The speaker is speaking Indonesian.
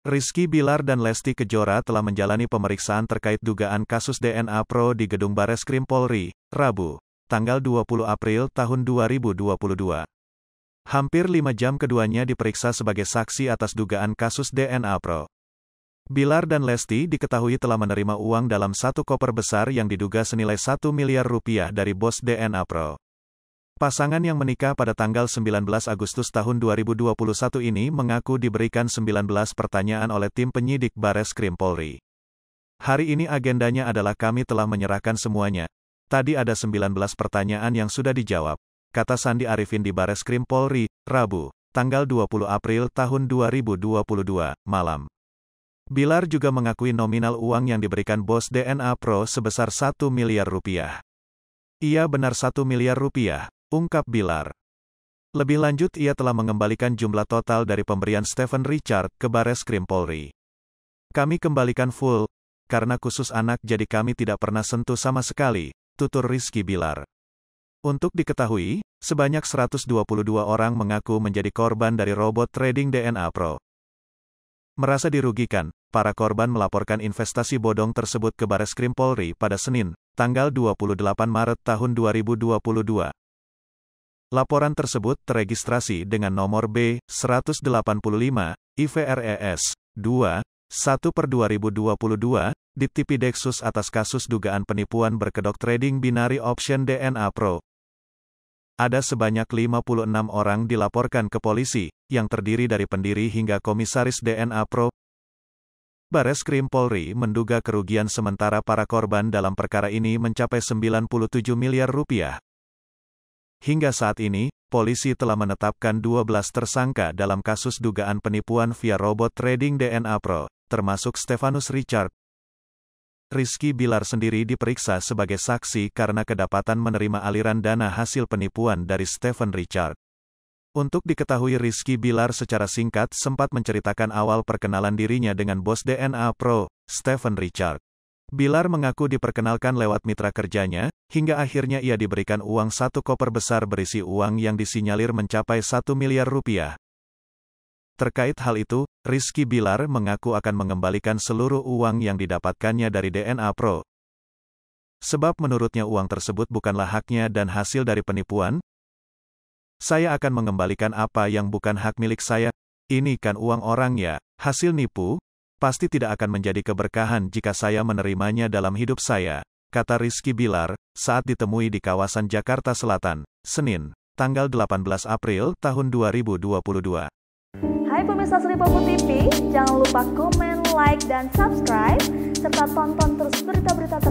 Rizky Bilar dan Lesti Kejora telah menjalani pemeriksaan terkait dugaan kasus DNA Pro di Gedung Bareskrim Polri, Rabu, tanggal 20 April tahun 2022. Hampir 5 jam keduanya diperiksa sebagai saksi atas dugaan kasus DNA Pro. Bilar dan Lesti diketahui telah menerima uang dalam satu koper besar yang diduga senilai 1 miliar rupiah dari bos DNA Pro. Pasangan yang menikah pada tanggal 19 Agustus tahun 2021 ini mengaku diberikan 19 pertanyaan oleh tim penyidik Bareskrim Polri. Hari ini agendanya adalah kami telah menyerahkan semuanya. Tadi ada 19 pertanyaan yang sudah dijawab, kata Sandi Arifin di Bareskrim Polri, Rabu, tanggal 20 April tahun 2022, malam. Bilar juga mengakui nominal uang yang diberikan bos DNA Pro sebesar 1 miliar rupiah. Iya benar 1 miliar rupiah, ungkap Bilar. Lebih lanjut ia telah mengembalikan jumlah total dari pemberian Stephen Richard ke Bareskrim Polri. Kami kembalikan full, karena khusus anak jadi kami tidak pernah sentuh sama sekali, tutur Rizky Bilar. Untuk diketahui, sebanyak 122 orang mengaku menjadi korban dari robot trading DNA Pro. Merasa dirugikan, para korban melaporkan investasi bodong tersebut ke Bareskrim Polri pada Senin, tanggal 28 Maret tahun 2022. Laporan tersebut teregistrasi dengan nomor B185 IVRES 2/1/2022 Diptipidexsus atas kasus dugaan penipuan berkedok trading binary option DNA Pro. Ada sebanyak 56 orang dilaporkan ke polisi, yang terdiri dari pendiri hingga komisaris DNA Pro. Bareskrim Polri menduga kerugian sementara para korban dalam perkara ini mencapai 97 miliar rupiah. Hingga saat ini, polisi telah menetapkan 12 tersangka dalam kasus dugaan penipuan via robot trading DNA Pro, termasuk Stephanus Richard. Rizky Bilar sendiri diperiksa sebagai saksi karena kedapatan menerima aliran dana hasil penipuan dari Stephen Richard. Untuk diketahui Rizky Bilar secara singkat sempat menceritakan awal perkenalan dirinya dengan bos DNA Pro, Stephen Richard. Bilar mengaku diperkenalkan lewat mitra kerjanya, hingga akhirnya ia diberikan uang satu koper besar berisi uang yang disinyalir mencapai 1 miliar rupiah. Terkait hal itu, Rizky Bilar mengaku akan mengembalikan seluruh uang yang didapatkannya dari DNA Pro. Sebab menurutnya uang tersebut bukanlah haknya dan hasil dari penipuan. Saya akan mengembalikan apa yang bukan hak milik saya. Ini kan uang orang ya, hasil nipu. Pasti tidak akan menjadi keberkahan jika saya menerimanya dalam hidup saya, kata Rizky Bilar, saat ditemui di kawasan Jakarta Selatan, Senin, tanggal 18 April tahun 2022. Hai pemirsa Sri Popo TV, jangan lupa komen, like, dan subscribe, serta tonton terus berita-berita